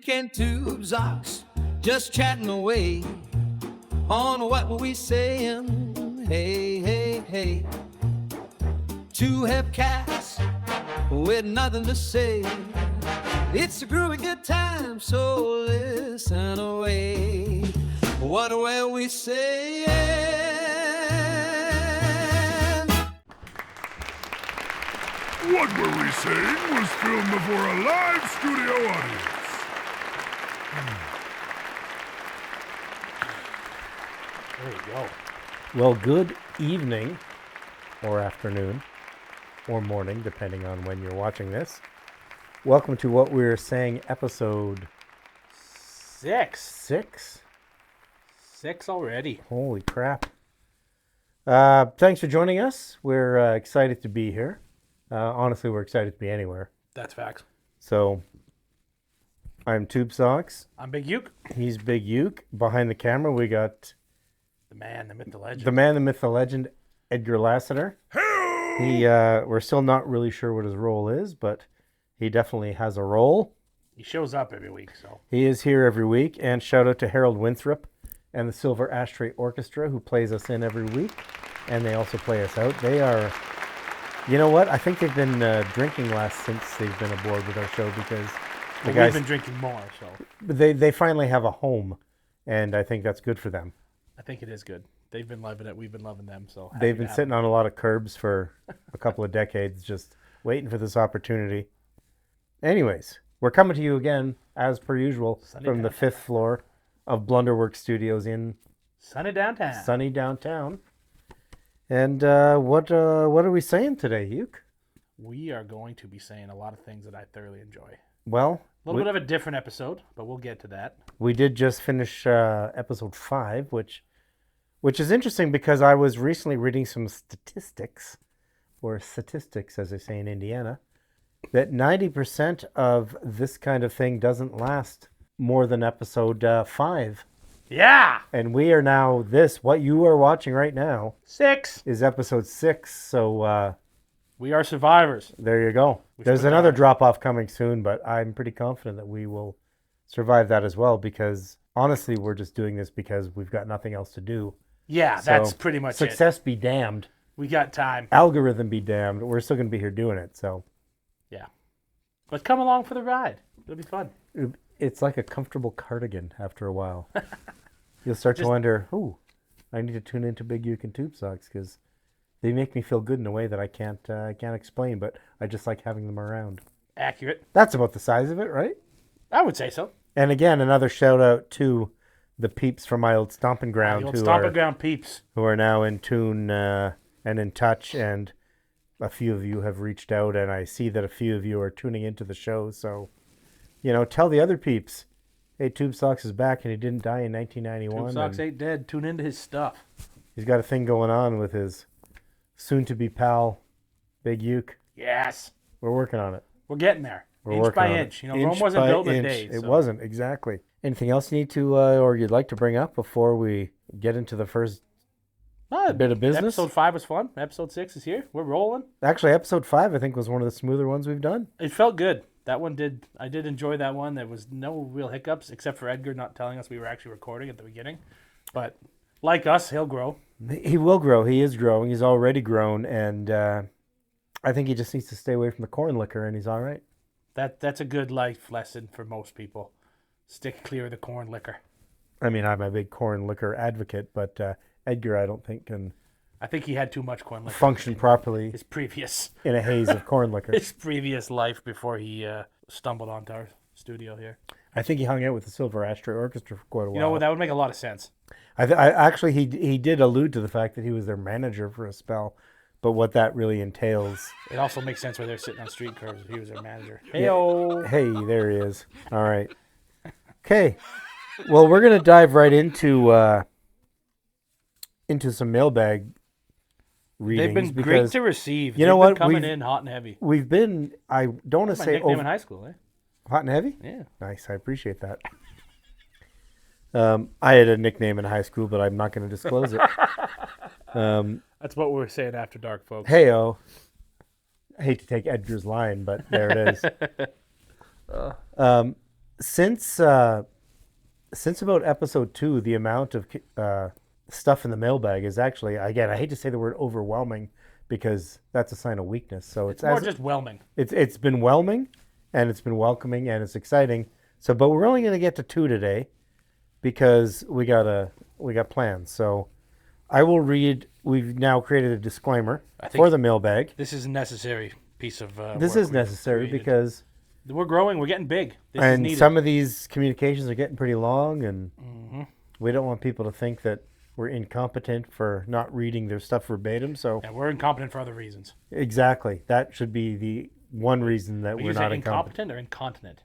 Uke Tubesox, just chatting away on what were we saying? Hey, hey, hey. Two hep cats with nothing to say. It's a groovy good time, so listen away. What were we saying? What Were We Saying was filmed before a live studio audience. There you go. Well, good evening, or afternoon, or morning, depending on when you're watching this. Welcome to What We're Saying, episode 6. 6 already. Holy crap. Thanks for joining us. We're excited to be here. Honestly, we're excited to be anywhere. That's facts. So, I'm Tubesox. I'm Big Uke. He's Big Uke. Behind the camera, we got The man, the myth, the legend. the man, the myth, the legend, Edgar Lassiter. We're still not really sure what his role is, but he definitely has a role. He shows up every week, so. He is here every week. And shout out to Harold Winthrop and the Silver Ashtray Orchestra, who plays us in every week. And they also play us out. They are, you know what? I think they've been drinking less since they've been aboard with our show because the Well, guys, we've been drinking more, so. they finally have a home. And I think that's good for them. I think it is good. They've been loving it. We've been loving them, so. They've been sitting on a lot of curbs for a couple of decades, just waiting for this opportunity. Anyways, we're coming to you again, as per usual, from the 5th floor of Blunderworks Studios in Sunny downtown. sunny downtown. And what are we saying today, Uke? We are going to be saying a lot of things that I thoroughly enjoy. Well, A little bit of a different episode, but we'll get to that. we did just finish episode 5, which is interesting because I was recently reading some statistics, or statistics as they say in Indiana, that 90% of this kind of thing doesn't last more than episode 5. Yeah! And we are now what you are watching right now 6. is episode 6. So We are survivors. there you go. There's put another that- drop off coming soon, but I'm pretty confident that we will survive that as well because honestly, we're just doing this because we've got nothing else to do. Yeah, So, that's pretty much it. Success be damned. We got time. Algorithm be damned. We're still going to be here doing it. So Yeah. But come along for the ride. It'll be fun. it's like a comfortable cardigan after a while. You'll start to wonder, I need to tune into Big Uke and Tubesox because they make me feel good in a way that I can't explain, but I just like having them around. Accurate. That's about the size of it, right? I would say so. And again, another shout out to the peeps from my old stomping The ground old stomping ground peeps. who are now in tune and in touch, and a few of you have reached out, and I see that a few of you are tuning into the show. So, tell the other peeps, hey, Tubesox is back, and he didn't die in 1991. Tubesox and ain't dead. Tune into his stuff. he's got a thing going on with his soon-to-be pal, Big Uke. Yes. We're working on it. We're getting there. We're Inch working by on inch. it. Rome wasn't by built in a inch. day. It so. wasn't, exactly. Anything else you need to, or you'd like to bring up before we get into the first bit of business? Episode 5 was fun. Episode 6 is here. We're rolling. Actually, episode 5, I think, was one of the smoother ones we've done. It felt good. That one did. I did enjoy that one. There was no real hiccups except for Edgar not telling us we were actually recording at the beginning. But like us, he'll grow. He will grow. He is growing. He's already grown, and I think he just needs to stay away from the corn liquor, and he's all right. That's a good life lesson for most people. Stick clear of the corn liquor. I mean, I'm a big corn liquor advocate, but Edgar, I don't think, can I think he had too much corn liquor. function properly His previous in a haze of corn liquor. his previous life before he stumbled onto our studio here. I think he hung out with the Silver Ashtray Orchestra for quite a while. You know what? That would make a lot of sense. I actually, he did allude to the fact that he was their manager for a spell, but what that really entails. It also makes sense where they're sitting on street curves if he was their manager. Hey-o. Hey, there he is. All right. Okay. Well, we're gonna dive right into some mailbag readings. They've been great because to receive. You know They've what? been coming in hot and heavy. We've been. I don't want to My say nickname in high school, eh? hot and heavy. Yeah. Nice. I appreciate that. I had a nickname in high school, but I'm not going to disclose it. That's what we're saying after dark, folks. Hey-o. I hate to take Edgar's line, but there it is. since about episode 2, the amount of stuff in the mailbag is actually, again, I hate to say the word overwhelming because that's a sign of weakness. So It's more just whelming. It's been whelming, and it's been welcoming, and it's exciting. So, but we're only going to get to 2 today because we got plans. So, I will read. We've now created a disclaimer for the mailbag. This is a necessary piece of This work is we've necessary created. because We're growing. We're getting big. This is and needed. some of these communications are getting pretty long, and we don't want people to think that we're incompetent for not reading their stuff verbatim. So Yeah, we're incompetent for other reasons. exactly, that should be the one reason that Would we're you not say incompetent. incompetent or incontinent?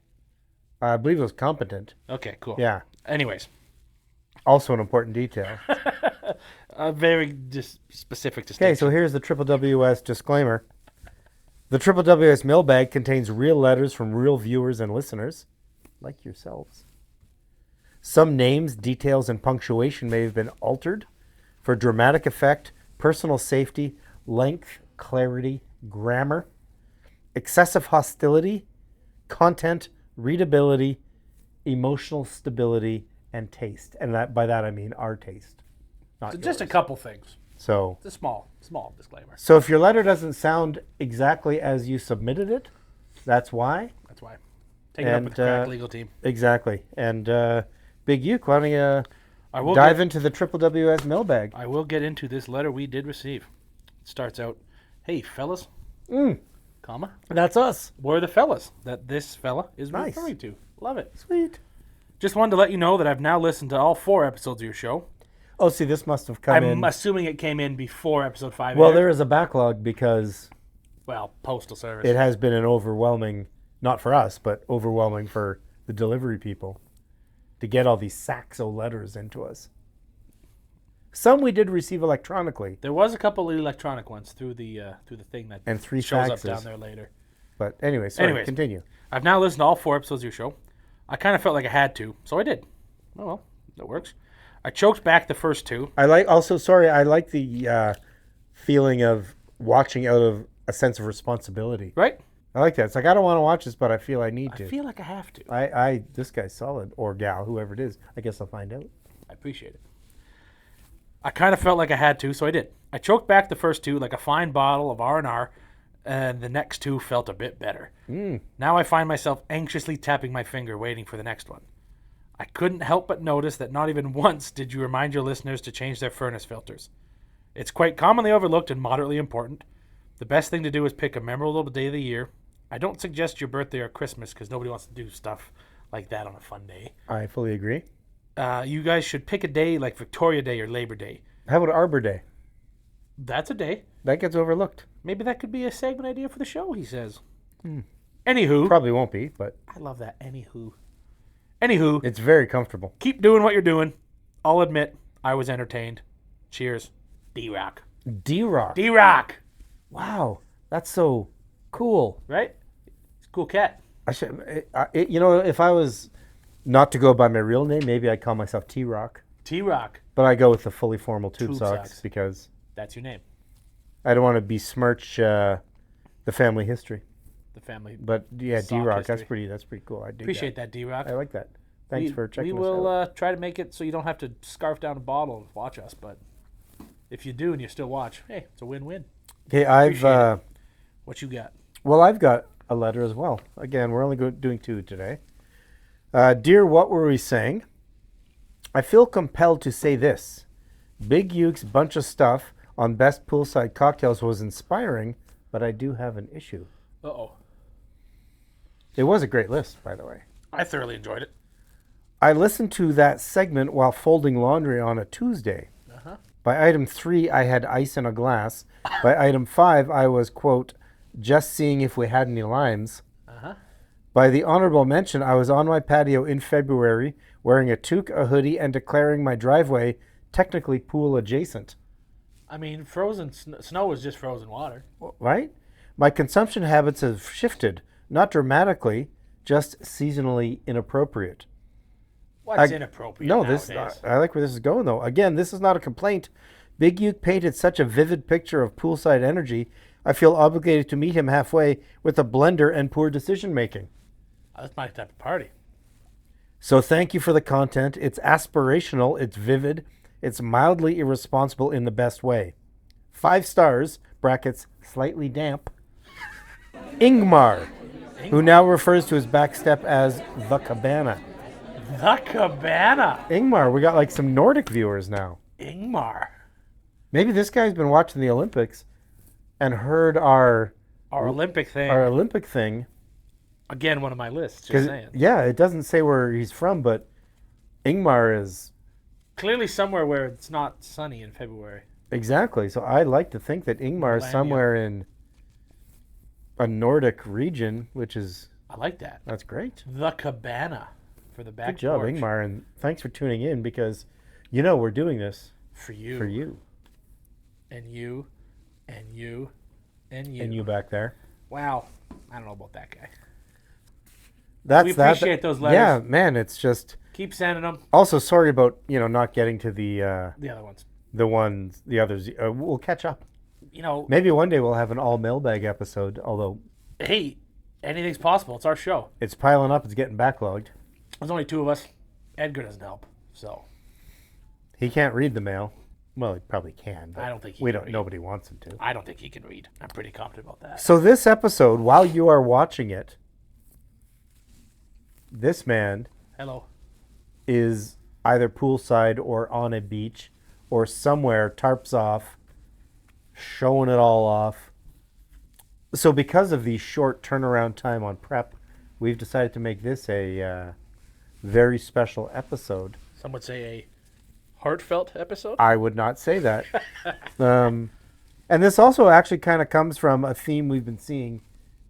I believe it was competent. Okay, cool. Yeah, Anyways, also an important detail. a very just specific distinction. Okay, so here's the Triple WS disclaimer. The Triple WS mailbag contains real letters from real viewers and listeners, like yourselves. Some names, details, and punctuation may have been altered for dramatic effect, personal safety, length, clarity, grammar, excessive hostility, content, readability, emotional stability, and taste. And by that I mean our taste, not So just a yours. couple things. So It's a small disclaimer. So if your letter doesn't sound exactly as you submitted it, that's why. That's why. Take it up with the crack legal team. Exactly. And Big Uke, why don't you I will dive get, into the Triple WS mailbag? I will get into this letter we did receive. It starts out, "Hey fellas, comma, That's us. we're the fellas that this fella is Nice. referring to. Love it. Sweet. Just wanted to let you know that I've now listened to all 4 episodes of your show. Oh, see, this must have come I'm in. assuming it came in before episode 5 Well, aired. there is a backlog because Well, postal service. it has been an overwhelming, not for us, but overwhelming for the delivery people to get all these sacks of letters into us. Some we did receive electronically, There was a couple of electronic ones through the thing that and 3 shows up faxes. down there later. But anyway, sorry, Anyways. continue. I've now listened to all 4 episodes of your show. I kind of felt like I had to, so I did. Oh well, that works. I choked back the first 2. I like the feeling of watching out of a sense of responsibility. Right? I like that. It's like I don't want to watch this, but I feel I need I to. feel like I have to. I this guy's solid, or gal, whoever it is. I guess I'll find out. I appreciate it. I kind of felt like I had to, so I did. I choked back the first 2 like a fine bottle of R&R, and the next 2 felt a bit better. Now I find myself anxiously tapping my finger, waiting for the next one. I couldn't help but notice that not even once did you remind your listeners to change their furnace filters. It's quite commonly overlooked and moderately important. The best thing to do is pick a memorable day of the year. I don't suggest your birthday or Christmas because nobody wants to do stuff like that on a fun day. I fully agree. You guys should pick a day like Victoria Day or Labor Day. How about Arbor Day? That's a day. That gets overlooked. Maybe that could be a segment idea for the show, he says. Anywho. Probably won't be, but I love that. Anywho, it's very comfortable. keep doing what you're doing. I'll admit, I was entertained. Cheers. D-Rock. D-Rock. D-Rock! Wow, that's so cool. Right? It's a cool cat. I should, if I was not to go by my real name, maybe I'd call myself T-Rock. T-Rock. But I go with the fully formal Tubesox Tubesox. because That's your name. I don't want to besmirch the family history. The family. But yeah, Sock D-Rock, that's history. pretty cool. I dig Appreciate that, D-Rock. I like that. Thanks for checking We us will out. try to make it so you don't have to scarf down a bottle and watch us, but if you do and you still watch, hey, it's a win-win. Okay, appreciate What you got? I've got a letter as well. Again, we're only doing 2 today. Dear What Were We Saying? I feel compelled to say this. Big Uke's bunch of stuff on best poolside cocktails was inspiring, but I do have an issue. Uh-oh. It was a great list, by the way. I thoroughly enjoyed it. I listened to that segment while folding laundry on a Tuesday. Uh-huh. By item 3, I had ice in a glass. By item 5, I was, quote, just seeing if we had any limes. Uh-huh. By the honorable mention, I was on my patio in February wearing a toque, a hoodie, and declaring my driveway technically pool adjacent. I mean, frozen snow is just frozen water. Right? My consumption habits have shifted, not dramatically, just seasonally inappropriate. What's inappropriate No, nowadays? I like where this is going, though. Again, this is not a complaint. Big Uke painted such a vivid picture of poolside energy, I feel obligated to meet him halfway with a blender and poor decision-making. That's my type of party. So thank you for the content. It's aspirational, it's vivid, it's mildly irresponsible in the best way. 5 stars, brackets, slightly damp. Ingmar, who now refers to his backstep as the Cabana. The Cabana. Ingmar, we got like some Nordic viewers now. Ingmar. Maybe this guy's been watching the Olympics and heard our Olympic thing. Olympic thing. Again, one of my lists, just saying. Yeah, it doesn't say where he's from, but Ingmar is... Clearly somewhere where it's not sunny in February. Exactly. So I like to think that Ingmar is somewhere in a Nordic region, which is... I like that. That's great. The Cabana for the back Good job, porch. Ingmar, and thanks for tuning in because, we're doing this For you. for you. And you. And you. And you. And you back there. Wow. I don't know about that guy. We appreciate those letters. Yeah, man, it's just... Keep sending them. Also, sorry about, not getting to the other ones. The others. We'll catch up. You Maybe one day we'll have an all mailbag episode, although... Hey, anything's possible. It's our show. It's piling up. It's getting backlogged. There's only 2 of us. Edgar doesn't help, so... He can't read the mail. Well, he probably can, but I don't think he can read. nobody wants him to. I don't think he can read. I'm pretty confident about that. So this episode, while you are watching it, this man Hello. is either poolside or on a beach or somewhere, tarps off, showing it all off. So because of the short turnaround time on prep, we've decided to make this a very special episode. Some would say a heartfelt episode. I would not say that. And this also actually kind of comes from a theme we've been seeing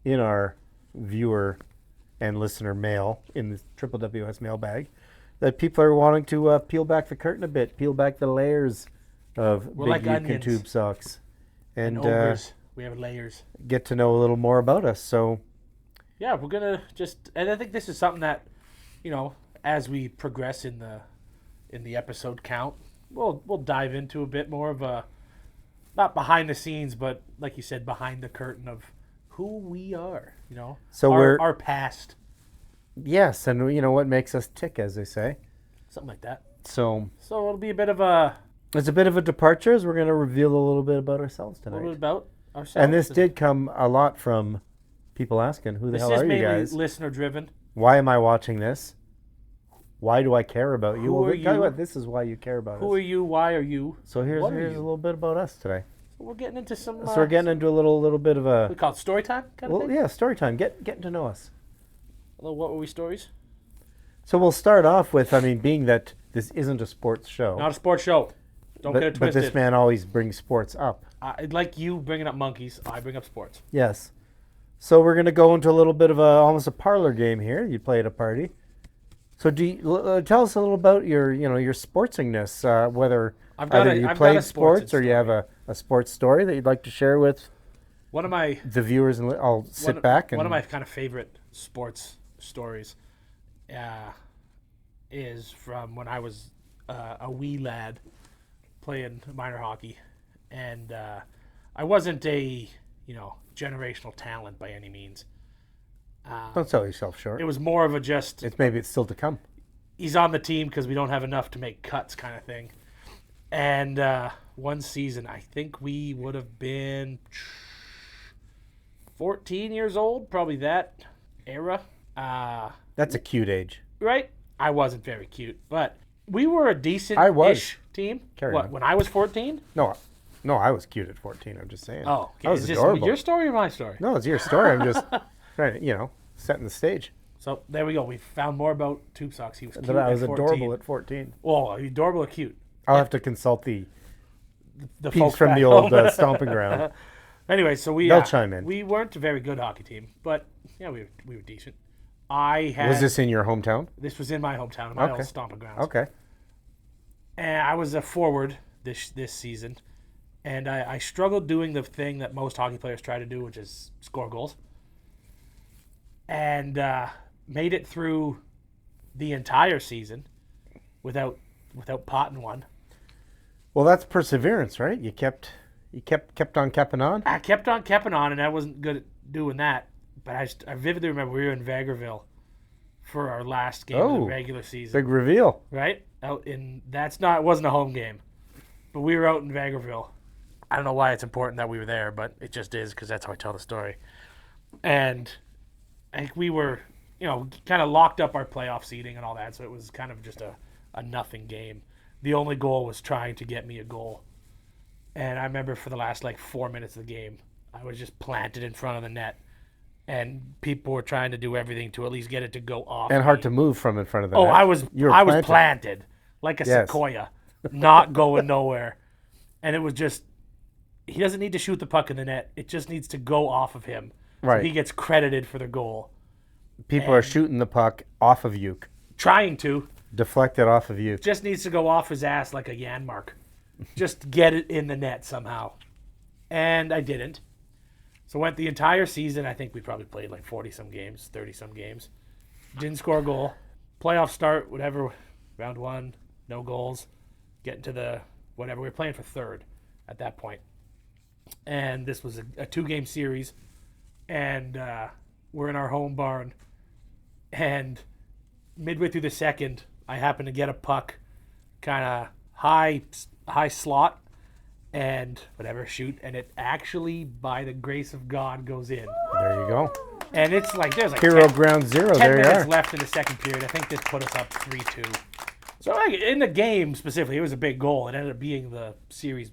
in our viewer and listener mail in the Triple WS mailbag, that people are wanting to peel back the curtain a bit, peel back the layers of We're Big like Uke Tubesox, and ogres. We have layers. get to know a little more about us. So Yeah, we're gonna and I think this is something that, as we progress in the episode count, we'll dive into a bit more of a, not behind the scenes, but like you said, behind the curtain of who we are. So our past, yes, and what makes us tick, as they say. something like that. So So it'll be a bit of a it's a bit of a departure as we're going to reveal a little bit about ourselves tonight. little bit about ourselves. And this did come a lot from people asking, who the This hell is are you mainly guys? listener driven. Why am I watching this? Why do I care about you? Who Well, are tell you? what, this is why you care about Who us. are you? Why are you? So here's what are a you? little bit about us today. So we're getting into some. So we're getting into a little bit of we a... call it story time kind of Well, thing. yeah, story time. Getting to know us. Hello, what were we stories? So we'll start off with, being that this isn't a sports show. Not a sports show. Don't get it but twisted. this man always brings sports up. Like you bringing up monkeys, I bring up sports. Yes. So we're going to go into a little bit of almost a parlor game here. You play at a party. So tell us a little about your sportsingness, whether I've got either you I've got played a sports or you have a sports story that you'd like to share with One of my the viewers, and I'll sit one, back. And one of my kind of favorite sports stories is from when I was a wee lad playing minor hockey, and I wasn't a generational talent by any means. Don't sell yourself short. It was more of a just Maybe it's still to come. he's on the team because we don't have enough to make cuts kind of thing. And one season, I think we would have been 14 years old, probably that era. That's a cute age. Right? I wasn't very cute, but we were a decent I was. team. Carry What, on. when I was 14? No, I was cute at 14. I'm just saying. Oh, okay. I was Is this adorable. your story or my story? No, it's your story. I'm just trying to, setting the stage. So there we go. We found more about Tubesox. He was cute That I was at 14. adorable at 14. Well, adorable or cute? I'll have to consult the The piece folks from back the old home. stomping ground. Anyway, so They'll chime in. We weren't a very good hockey team, but yeah, we were decent. I had Was this in your hometown? This was in my hometown, my Okay. old stomping grounds. Okay. And I was a forward this season, and I struggled doing the thing that most hockey players try to do, which is score goals. And made it through the entire season without potting one. Well, that's perseverance, right? You kept on keeping on. I kept on keeping on, and I wasn't good at doing that. But I vividly remember we were in Vagerville, for our last game of the Oh, regular season. Big reveal. Right? Out in it wasn't a home game, but we were out in Vegreville. I don't know why it's important that we were there, but it just is because that's how I tell the story. And I think we were, kind of locked up our playoff seeding and all that, so it was kind of just a nothing game. The only goal was trying to get me a goal. And I remember for the last 4 minutes of the game, I was just planted in front of the net. And people were trying to do everything to at least get it to go off. And hard to move from in front of the Oh, net. I was planted. planted like a sequoia, not going nowhere. And it was just, he doesn't need to shoot the puck in the net. It just needs to go off of him. Right. So he gets credited for the goal. People are shooting the puck off of Uke. Trying to. Deflected off of Uke. Just needs to go off his ass like a Yanmark. Just get it in the net somehow. And I didn't. So went the entire season. I think we probably played 40-some games, 30-some games. Didn't score a goal. Playoff start, whatever, round 1, no goals. Getting to the whatever. We were playing for third at that point. And this was a 2-game series. And we're in our home barn. And midway through the second, I happened to get a puck kind of high slot. And whatever, shoot, and it actually, by the grace of God, goes in. There you go. And it's there's Hero ground zero. 10 There you minutes are. left in the second period. I think this put us up 3-2. So in the game specifically, it was a big goal. It ended up being the series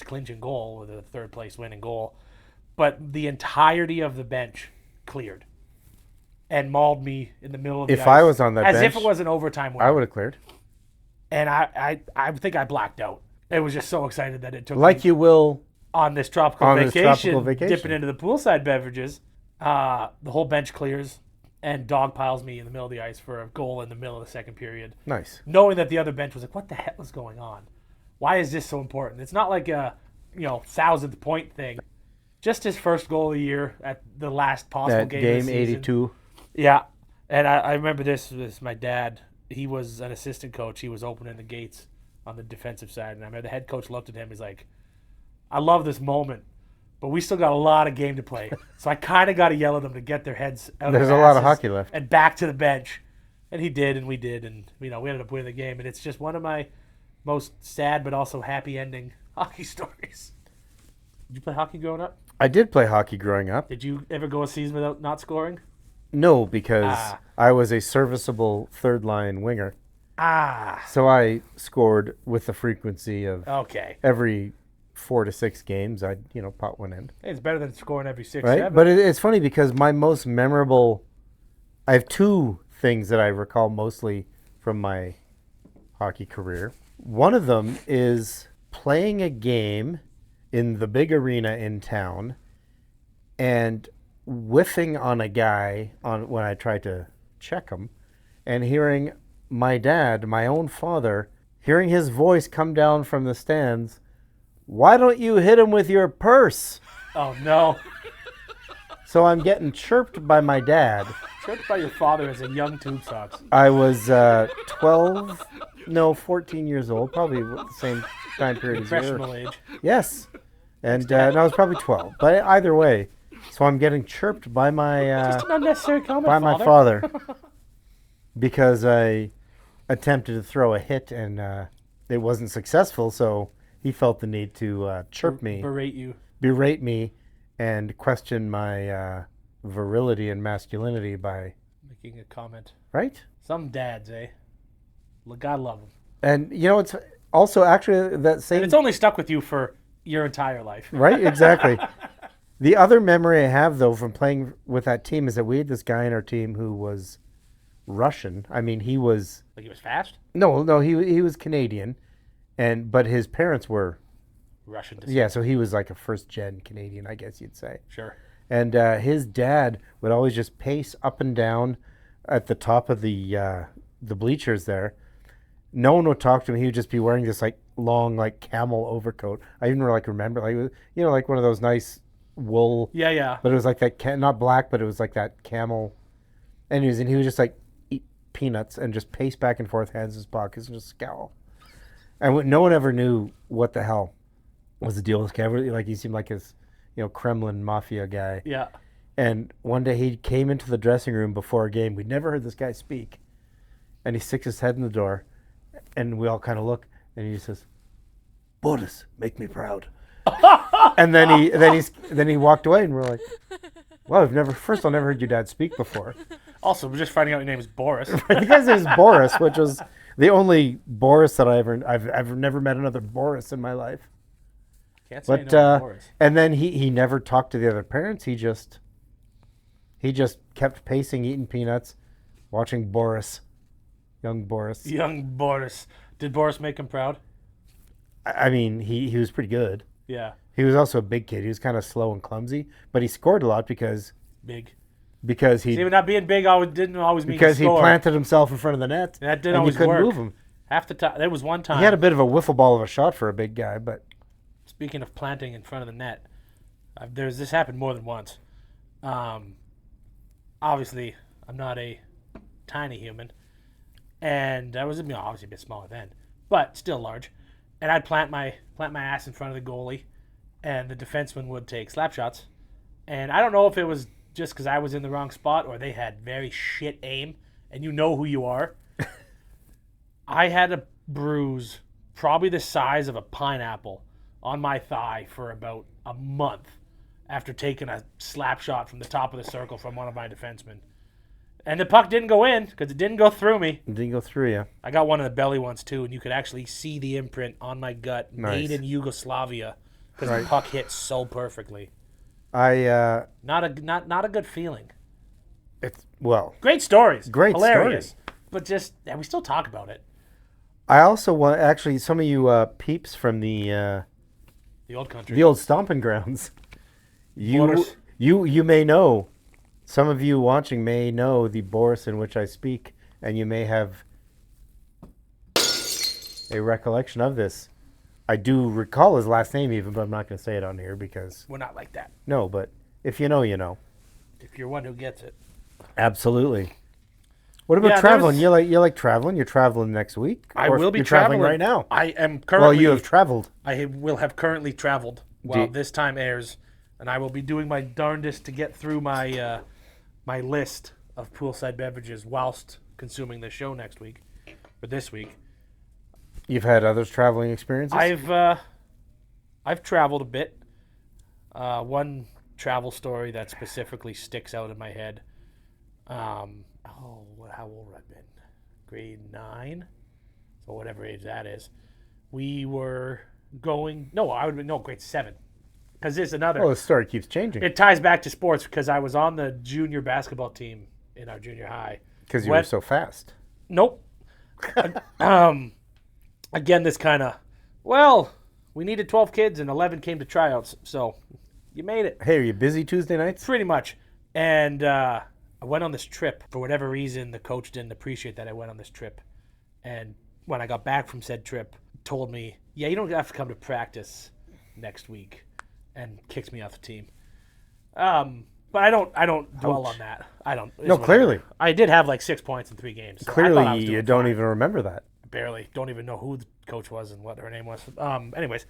clinching goal with a third place winning goal. But the entirety of the bench cleared and mauled me in the middle of the If ice. I was on that as bench, if it was an overtime win. I would have cleared. And I think I blacked out. I was just so excited that it took Like me you will. on this tropical vacation, vacation. dipping into the poolside beverages. The whole bench clears and dog piles me in the middle of the ice for a goal in the middle of the second period. Nice. Knowing that the other bench was like, what the hell is going on? Why is this so important? It's not like a 1,000th point thing. Just his first goal of the year at the last possible That game game of the season. 82. Yeah. And I remember this was my dad. He was an assistant coach. He was opening the gates on the defensive side. And I remember the head coach looked at him. He's like, I love this moment, but we still got a lot of game to play. So I kind of got to yell at them to get their heads out There's of a lot of asses hockey left. and back to the bench. And he did, and we did. And, we ended up winning the game. And it's just one of my most sad but also happy ending hockey stories. Did you play hockey growing up? I did play hockey growing up. Did you ever go a season without not scoring? No, because I was a serviceable third line winger. So I scored with the frequency of Okay. every 4 to 6 games. I'd, pot one in. Hey, it's better than scoring every 6, Right? 7. But it's funny because my most memorable, I have 2 things that I recall mostly from my hockey career. One of them is playing a game in the big arena in town and whiffing on a guy when I tried to check him and hearing my dad, my own father, hearing his voice come down from the stands, "Why don't you hit him with your purse?" Oh, no. So I'm getting chirped by my dad. Chirped by your father as a young Tubesox. I was 14 years old, probably the same time period as you. Professional age. Yes. And I was probably 12. But either way, so I'm getting chirped by my Just an unnecessary comment, by my father because I attempted to throw a hit and it wasn't successful, so he felt the need to chirp me, berate me, and question my virility and masculinity by making a comment. Right? Some dads, eh? God love them. And it's also actually that same. And it's only stuck with you for your entire life. Right? Exactly. The other memory I have though from playing with that team is that we had this guy in our team who was Russian. I mean, he was. Like he was fast? No, he was Canadian, but his parents were Russian descent. Yeah, so he was like a first-gen Canadian, I guess you'd say. Sure. And his dad would always just pace up and down at the top of the bleachers there. No one would talk to him. He would just be wearing this like long like camel overcoat. I even remember like one of those nice wool. Yeah. But it was like that not black, but it was like that camel. And he would just like eat peanuts and just pace back and forth, hands in his pockets, and just scowl. And no one ever knew what the hell was the deal with this guy. Like he seemed like his Kremlin mafia guy. Yeah. And one day he came into the dressing room before a game. We'd never heard this guy speak. And he sticks his head in the door, and we all kind of look, and he says, "Boris, make me proud." And then he walked away, and we're like, "Well, I've never heard your dad speak before." Also, we're just finding out your name is Boris. The guy's name is Boris, which was the only Boris that I've never met another Boris in my life. Can't say But no to Boris. and then he never talked to the other parents. He just kept pacing, eating peanuts, watching Boris, young Boris. Young Boris. Did Boris make him proud? I mean, he was pretty good. Yeah. He was also a big kid. He was kind of slow and clumsy, but he scored a lot because Big. he Even not being big didn't always mean because he he scored. planted himself in front of the net. That didn't and always you couldn't work. move him. Half the time, there was one time. He had a bit of a wiffle ball of a shot for a big guy, but Speaking of planting in front of the net, this happened more than once. Obviously, I'm not a tiny human, and I was obviously a bit smaller then, but still large. And I'd plant my ass in front of the goalie, and the defenseman would take slap shots. And I don't know if it was just because I was in the wrong spot or they had very shit aim, and you know who you are. I had a bruise probably the size of a pineapple on my thigh for about a month after taking a slap shot from the top of the circle from one of my defensemen. And the puck didn't go in because it didn't go through me. it didn't go through you. I got one in the belly once too, and you could actually see the imprint on my gut, Nice. made in Yugoslavia, because Right. the puck hit so perfectly. Not Not a good feeling. it's Great stories, Great hilarious, but just we still talk about it. I also want actually some of you peeps from The old country. the old stomping grounds. Boris. You may know. Some of you watching may know the Boris in which I speak, and you may have a recollection of this. I do recall his last name even, but I'm not going to say it on here because We're not like that. no. But if you know, you know. If you're one who gets it. Absolutely. What about Yeah, traveling? there's- You like traveling? You're traveling next week? I Or will be you're traveling right now. I am Well, currently. you have traveled. I will have currently traveled while Do- this time airs, and I will be doing my darndest to get through my my list of poolside beverages whilst consuming the show next week or this week. You've had other traveling experiences? I've traveled a bit. One travel story that specifically sticks out in my head. How old would I have been? Grade 9, so whatever age that is. We were going. No, I would have been grade 7, because there's another. Oh, the story keeps changing. It ties back to sports because I was on the junior basketball team in our junior high. Because you were so fast. Nope. Again, this kind of, we needed 12 kids and 11 came to tryouts, so you made it. Hey, are you busy Tuesday nights? Pretty much. And I went on this trip. For whatever reason, the coach didn't appreciate that I went on this trip. And when I got back from said trip, told me, yeah, you don't have to come to practice next week, and kicks me off the team. But I don't dwell on that. I don't. No, clearly. I did have like 6 points in 3 games. So I thought I was Clearly, you doing don't fine. even remember that. Barely. Don't even know who the coach was and what her name was. Anyways,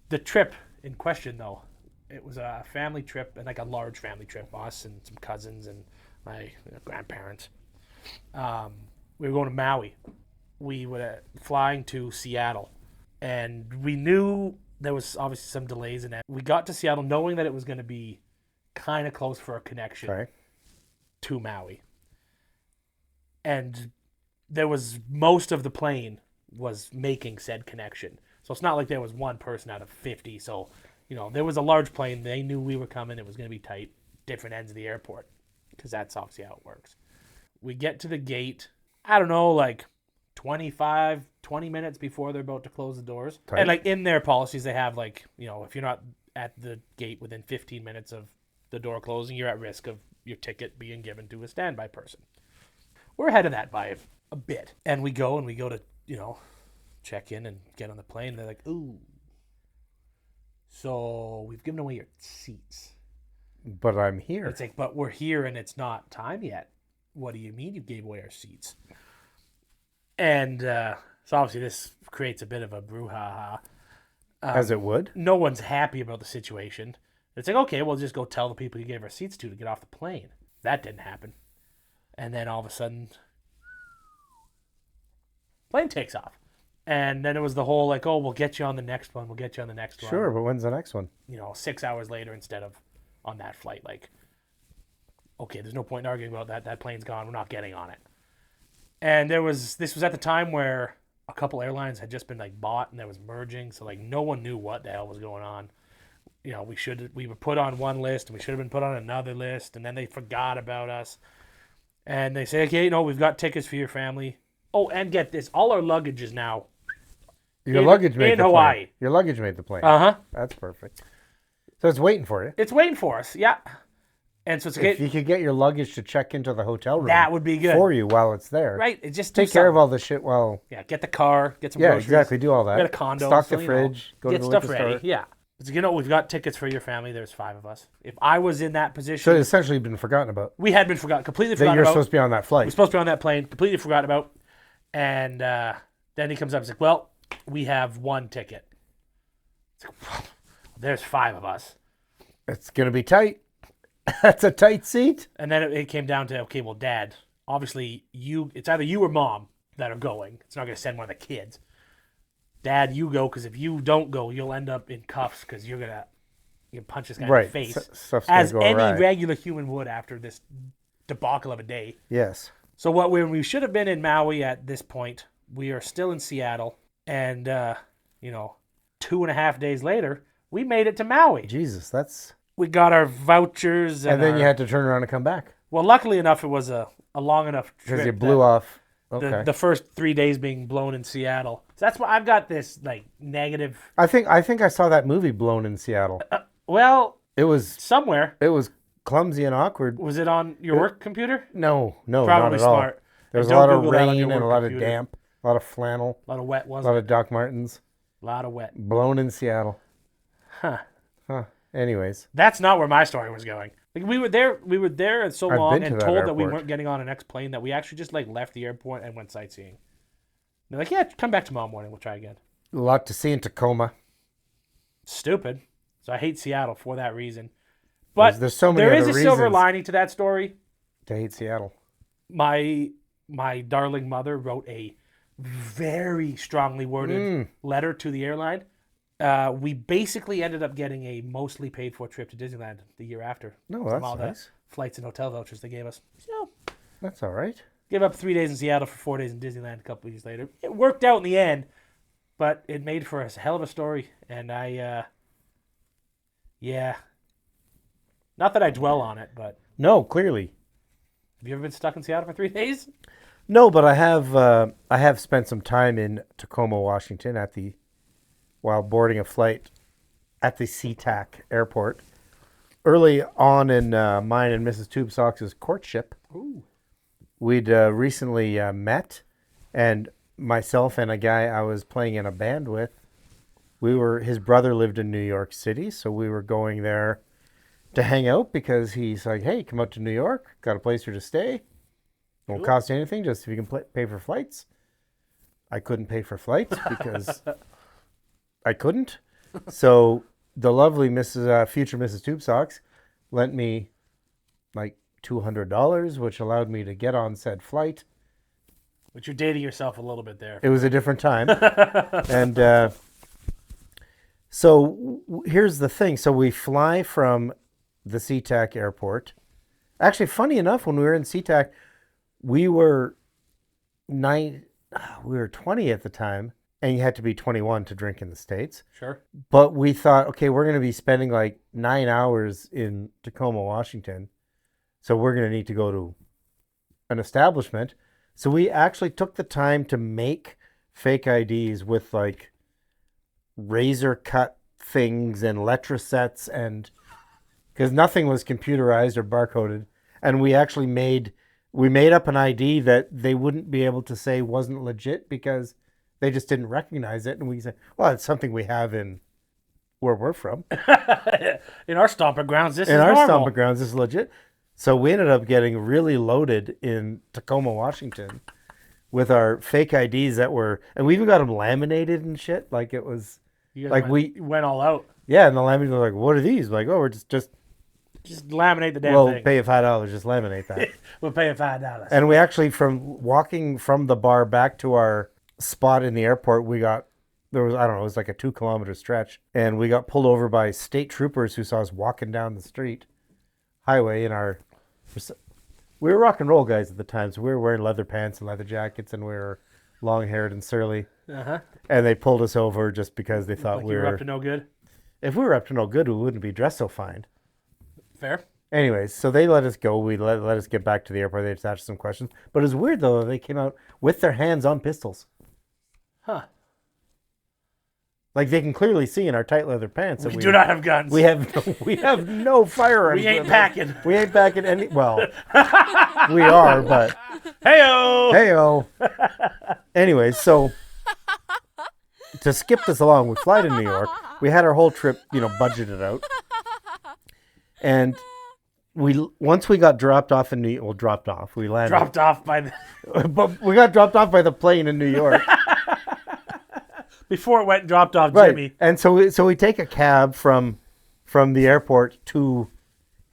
the trip in question, though, it was a family trip, and like a large family trip, us and some cousins and my grandparents. We were going to Maui. We were flying to Seattle, and we knew there was obviously some delays in that. We got to Seattle knowing that it was going to be kind of close for a connection Okay. to Maui. And there was most of the plane was making said connection. So it's not like there was one person out of 50. So, there was a large plane. They knew we were coming. It was going to be tight. Different ends of the airport, because that's obviously how it works. We get to the gate, I don't know, like 20 minutes before they're about to close the doors. Tight. And like in their policies, they have like, if you're not at the gate within 15 minutes of the door closing, you're at risk of your ticket being given to a standby person. We're ahead of that by a bit. And we go to, check in and get on the plane. And they're like, ooh, so we've given away your seats. But I'm here. It's like, but we're here and it's not time yet. What do you mean you gave away our seats? And so obviously this creates a bit of a brouhaha. As it would. No one's happy about the situation. It's like, okay, we'll just go tell the people you gave our seats to get off the plane. That didn't happen. And then all of a sudden, plane takes off. And then it was the whole like, oh, we'll get you on the next one. We'll get you on the next one. Sure, but when's the next one? 6 hours later instead of on that flight. Like, okay, there's no point in arguing about that. That plane's gone. We're not getting on it. And this was at the time where a couple airlines had just been like bought and there was merging. So like no one knew what the hell was going on. We were put on one list and we should have been put on another list. And then they forgot about us. And they say, okay, we've got tickets for your family. Oh, and get this. All our luggage is now Your luggage made in the Hawaii. plane. Your luggage made the plane. Uh-huh. That's perfect. So it's waiting for you. It's waiting for us, yeah. And so it's If you could get your luggage to check into the hotel room, that would be good for you while it's there. right? It just Take care of all the shit while. Yeah, get the car, get some Yeah, groceries. exactly. Do all that. Get a condo. Stock so, the fridge. Go to get the stuff liquor ready. store. Yeah. But, we've got tickets for your family. There's 5 of us. If I was in that position, So it's essentially been forgotten about. we had been completely That forgotten you're about. supposed to be on that We're flight. supposed to be on that plane, completely forgotten about. And then he comes up and says, well, we have 1 ticket. It's like, there's 5 of us. It's gonna be tight. That's a tight seat. And then it came down to, okay, well, Dad, obviously it's either you or Mom that are going. It's not going to send one of the kids. Dad, you go, because if you don't go, you'll end up in cuffs because you're going to punch this guy in Right. the face. Stuff's gonna As go any awry. regular human would after this debacle of a day. Yes. So we should have been in Maui at this point, we are still in Seattle. And, 2.5 days later, we made it to Maui. Jesus, that's. We got our vouchers. And then you had to turn around and come back Well, luckily enough, it was a long enough trip. because you blew off. Okay. The first 3 days being blown in Seattle. So that's why I've got this like negative. I think I saw that movie Blown in Seattle. Well, It was somewhere. clumsy and awkward. Was it on your work computer? No, Probably not at all. smart. There was a Don't lot of Google that on rain your and a work lot computer. of damp, a lot of flannel, A lot of wet, a wasn't lot it? of Doc Martens. A lot of wet. Blown in Seattle. Huh. Anyways, That's not where my story was going. Like we were there so I've long been to and that told that we airport. weren't getting on an next plane that we actually just like left the airport and went sightseeing. They're like, yeah, come back tomorrow morning. We'll try again. a lot to see in Tacoma. Stupid. So I hate Seattle for that reason. But There's so many there is other a silver reasons. lining to that story. To hate Seattle. My darling mother wrote a very strongly worded letter to the airline. We basically ended up getting a mostly paid for trip to Disneyland the year after. No, from that's all nice. the flights and hotel vouchers they gave us. So That's all right. gave up 3 days in Seattle for 4 days in Disneyland a couple of years later. It worked out in the end, but it made for a hell of a story. And yeah. Not that I dwell on it, but No, clearly. have you ever been stuck in Seattle for 3 days? No, but I have spent some time in Tacoma, Washington while boarding a flight at the SeaTac airport. Early on in mine and Mrs. Tubesox's courtship, we'd recently met, and myself and a guy I was playing in a band with, his brother lived in New York City, so we were going there to hang out because he's like, hey, come out to New York, got a place here to stay. Won't cost you anything, just if you can pay for flights. I couldn't pay for flights because I couldn't. So the lovely future Mrs. Tubesox lent me like $200, which allowed me to get on said flight. But you're dating yourself a little bit there. It was a different time. And so here's the thing. So we fly from the SeaTac airport. Actually, funny enough, when we were in SeaTac, we were 20 at the time, and you had to be 21 to drink in the States. Sure. But we thought, okay, we're going to be spending like 9 hours in Tacoma, Washington. So we're going to need to go to an establishment. So we actually took the time to make fake IDs with like razor cut things and letter sets, and because nothing was computerized or barcoded. And we actually made up an ID that they wouldn't be able to say wasn't legit because they just didn't recognize it. And we said, well, it's something we have in where we're from. In our stomping grounds, this is In our normal. stomping grounds, this is legit. So we ended up getting really loaded in Tacoma, Washington with our fake IDs that were, and we even got them laminated and shit. Like it was, You guys like went all out. Yeah, and the laminator was like, what are these? Like, oh, we're just laminate the damn we'll thing. pay you $5, just laminate that. We'll pay you $5. And we actually, from walking from the bar back to our spot in the airport, there was, I don't know, it was like a 2-kilometer stretch. And we got pulled over by state troopers who saw us walking down the street highway we were rock and roll guys at the time. So we were wearing leather pants and leather jackets, and we were long haired and surly. Uh-huh. And they pulled us over just because they thought Like we you were were up to no good. If we were up to no good, we wouldn't be dressed so fine. Fair. Anyways, so they let us go. We let us get back to the airport. They just asked some questions. But it was weird, though. They came out with their hands on pistols. Huh. Like, they can clearly see in our tight leather pants that We do not have guns. we have no firearms. We ain't packing. We ain't packing any. Well, we are, but Hey-o! Anyways, so to skip this along, we fly to New York. We had our whole trip, budgeted out. And once we got dropped off in New York, we landed. Dropped off by the... But we got dropped off by the plane in New York. Before it went and dropped off Right. Jimmy. And so we take a cab from the airport to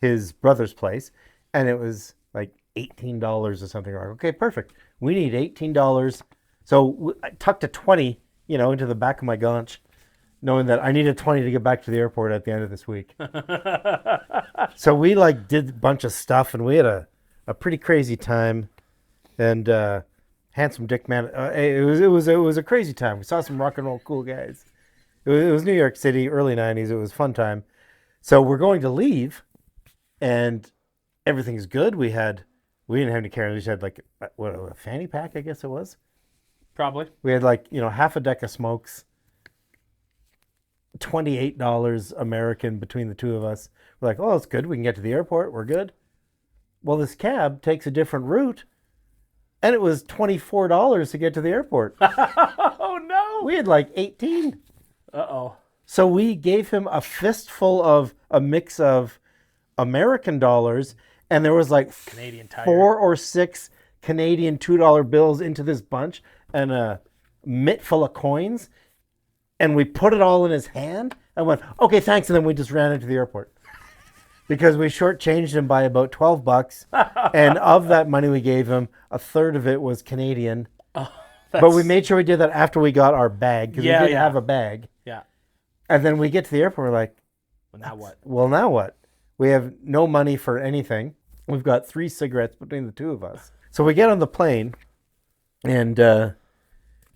his brother's place, and it was like $18 or something. Like, okay, perfect. We need $18. So I tucked a 20, into the back of my gaunch, knowing that I needed 20 to get back to the airport at the end of this week. So we did a bunch of stuff, and we had a pretty crazy time. And Handsome Dick Man, it was a crazy time. We saw some rock and roll cool guys. It was New York City, early 90s. It was a fun time. So we're going to leave, and everything's good. We didn't have any carry. We just had a fanny pack, I guess it was. Probably. We had half a deck of smokes, $28 American between the two of us. We're like, oh, it's good. We can get to the airport. We're good. Well, this cab takes a different route, and it was $24 to get to the airport. Oh, no. We had 18. Uh-oh. So we gave him a fistful of a mix of American dollars, and there was Canadian Tire. 4 or 6 Canadian $2 bills into this bunch, and a mitt full of coins. And we put it all in his hand and went, okay, thanks. And then we just ran into the airport because we shortchanged him by about $12. And of that money we gave him, a third of it was Canadian. But we made sure we did that after we got our bag, because we didn't have a bag. Yeah. And then we get to the airport, we're like, Well, now what? well, now what? We have no money for anything. We've got 3 cigarettes between the two of us. So we get on the plane, and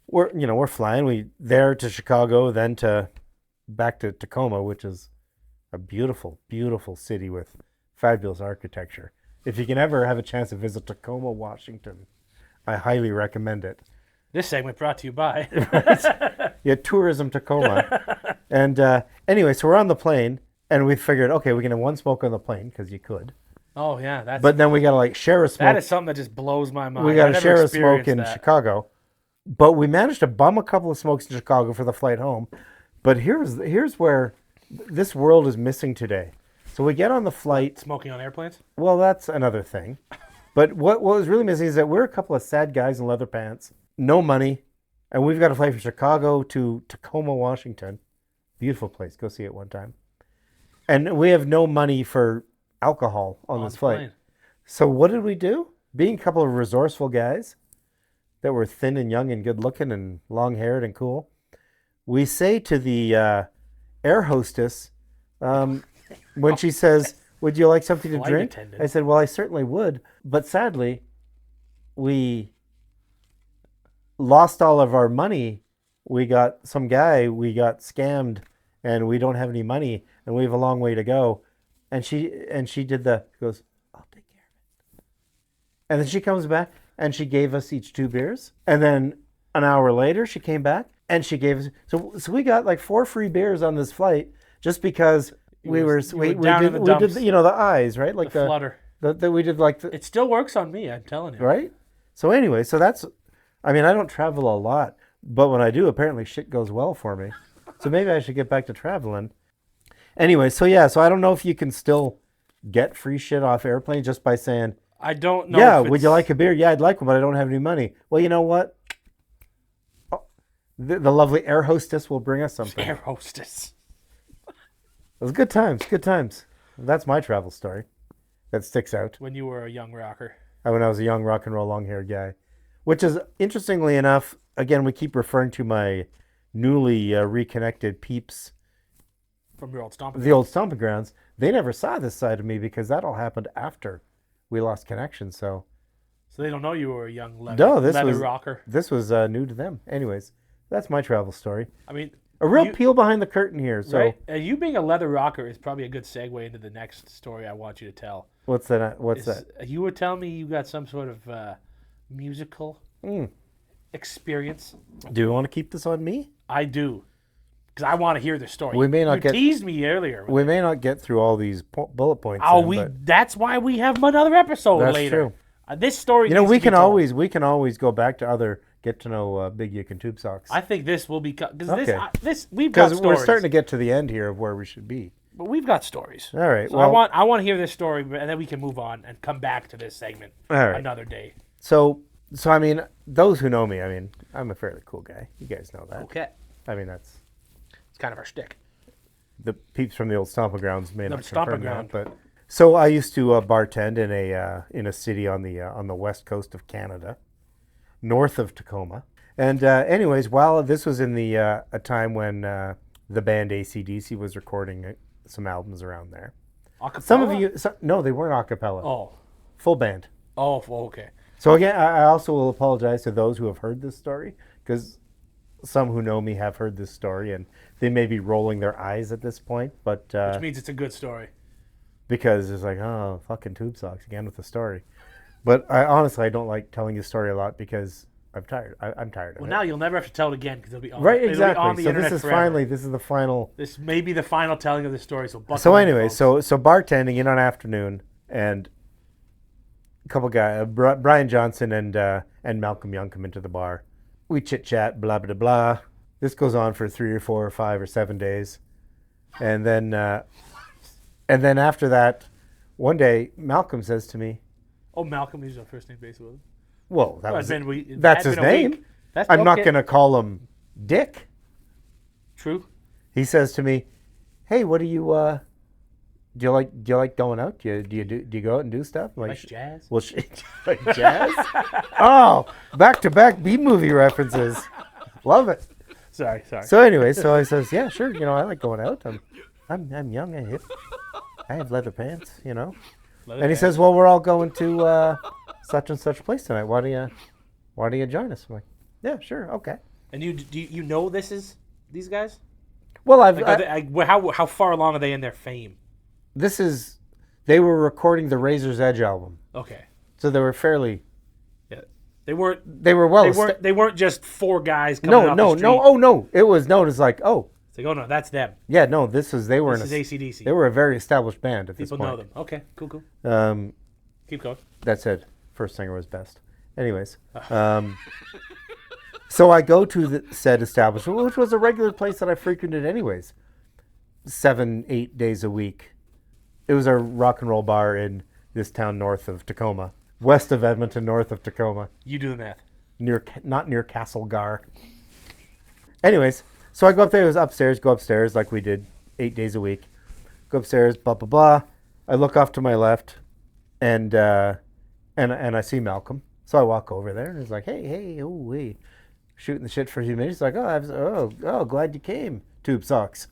we're flying. We there to Chicago, then back to Tacoma, which is a beautiful, beautiful city with fabulous architecture. If you can ever have a chance to visit Tacoma, Washington, I highly recommend it. This segment brought to you by... Yeah, Tourism Tacoma. And anyway, so we're on the plane, and we figured, okay, we can have one smoke on the plane, because you could. Oh, yeah. But then we got to share a smoke. That is something that just blows my mind. We got to I've share never a smoke in experienced that. Chicago. But we managed to bum a couple of smokes in Chicago for the flight home. But here's where this world is missing today. So we get on the flight. Smoking on airplanes? Well, that's another thing. But what was really missing is that we're a couple of sad guys in leather pants, no money, and we've got to fly from Chicago to Tacoma, Washington. Beautiful place. Go see it one time. And we have no money for alcohol on this flight. Plane. So what did we do? Being a couple of resourceful guys that were thin and young and good looking and long haired and cool, we say to the air hostess, when she says, would you like something to Flight drink? attendant. I said, well, I certainly would. But sadly, we lost all of our money. We got scammed, and we don't have any money, and we have a long way to go. And she goes, I'll take care of it. And then she comes back, and she gave us each 2 beers. And then an hour later, she came back, and she gave us, so we got 4 free beers on this flight, just because we did the eyes, right? The flutter. We did It still works on me, I'm telling you. right? So anyway, I don't travel a lot, but when I do, apparently shit goes well for me. So maybe I should get back to traveling. Anyway, so I don't know if you can still get free shit off airplanes just by saying, I don't know. yeah, would you like a beer? Yeah, I'd like one, but I don't have any money. Well, you know what? The lovely air hostess will bring us something. Air hostess. was good times. Good times. That's my travel story. That sticks out. When you were a young rocker. When I was a young rock and roll long-haired guy, which is interestingly enough. Again, we keep referring to my newly reconnected peeps From your old stomping the old stomping grounds. They never saw this side of me because that all happened after we lost connection. So they don't know you were a young leather rocker. This was new to them. Anyways, that's my travel story. I mean, A real peel behind the curtain here. So right? And you being a leather rocker is probably a good segue into the next story I want you to tell. what's that? You were telling me you got some sort of musical experience. Do you want to keep this on me? I do. Because I want to hear the story. We may not you teased me earlier. We may not get through all these bullet points. That's why we have another episode that's later. True. This story. We can always go back to other get to know Big Uke and Tubesox. I think this will be because we've got because stories. we're starting to get to the end here of where we should be. But we've got stories. All right. So well, I want to hear this story, and then we can move on and come back to this segment another day. So I mean, those who know me, I mean, I'm a fairly cool guy. You guys know that. Okay. I mean, it's kind of our shtick. The peeps from the old stomping grounds may not confirm ground. that, but so I used to bartend in a city on the west coast of Canada, north of Tacoma. And anyways, while this was in the a time when the band AC/DC was recording some albums around there. Acapella? Some of you, no, they weren't a cappella. Oh. Full band. Oh, okay. So again, I also will apologize to those who have heard this story, because some who know me have heard this story, and they may be rolling their eyes at this point, but which means it's a good story. Because it's like, oh, fucking Tubesox again with the story. But I don't like telling the story a lot because I'm tired. I'm tired of it. Well, now you'll never have to tell it again because it'll be on. Right, It'll exactly. be on the So internet this is forever. this is the final. This may be the final telling of the story. So anyway, so bartending in on afternoon, and a couple guys, Brian Johnson and Malcolm Young come into the bar. We chit chat, blah blah blah. This goes on for 3 or 4 or 5 or 7 days, and then after that, one day Malcolm says to me, "Oh, Malcolm, he's our first name basis with him." Well, that's his been a name. week. I'm not going to call him Dick. True. He says to me, "Hey, what do you do you like going out? Do you go out and do stuff like jazz? Well, like jazz? Oh, back-to-back B-movie references. Love it. Sorry. So anyway, so I says, "Yeah, sure. I like going out. I'm young and hip. I have leather pants, And he says, "Well, we're all going to such and such place tonight. Why do you join us?" I'm like, "Yeah, sure, okay." And do you know these guys? Well, how far along are they in their fame? They were recording the Razor's Edge album. Okay. So they were fairly. Yeah. They weren't. They were well. They weren't just 4 guys coming off the street. No. Oh no! It was known as like, oh. It's like, oh no, that's them. Yeah, no. This is AC/DC. They were a very established band at this point. People know them. Okay, cool. Keep going. That said, first singer was best. Anyways, so I go to the said establishment, which was a regular place that I frequented anyways, 7-8 days a week. It was a rock and roll bar in this town north of Tacoma, west of Edmonton, north of Tacoma. You do the math. Not near Castlegar. Anyways, so I go up there. It was upstairs. Go upstairs like we did 8 days a week. Go upstairs. Blah blah blah. I look off to my left, and I see Malcolm. So I walk over there, and he's like, "Hey, shooting the shit for a few minutes." He's like, "Oh, glad you came, Tubesox.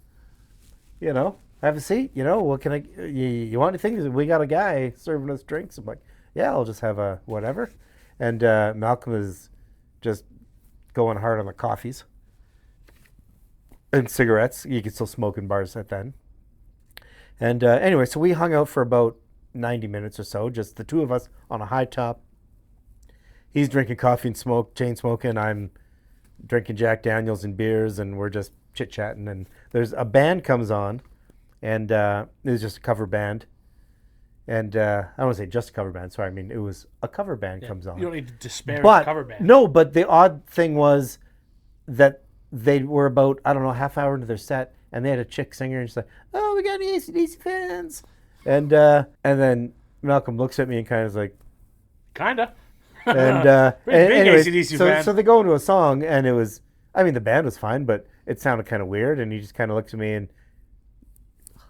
Have a seat. What can you want anything? We got a guy serving us drinks." I'm like, "Yeah, I'll just have a whatever." And Malcolm is just going hard on the coffees and cigarettes. You can still smoke in bars at then. And anyway, so we hung out for about 90 minutes or so, just the two of us on a high top. He's drinking coffee and chain smoking. I'm drinking Jack Daniels and beers, and we're just chit-chatting. And there's a band comes on, and it was just a cover band. And I don't want to say just a cover band. Sorry, I mean it was a cover band comes on. You don't need to disparage the cover band. No, but the odd thing was that they were about, I don't know, half hour into their set, and they had a chick singer, and she's like, "Oh, we got any AC/DC fans?" And then Malcolm looks at me and kind of is like, kinda. And big anyways, AC/DC fan. so they go into a song, and it was, I mean, the band was fine, but it sounded kind of weird, and he just kind of looks at me and,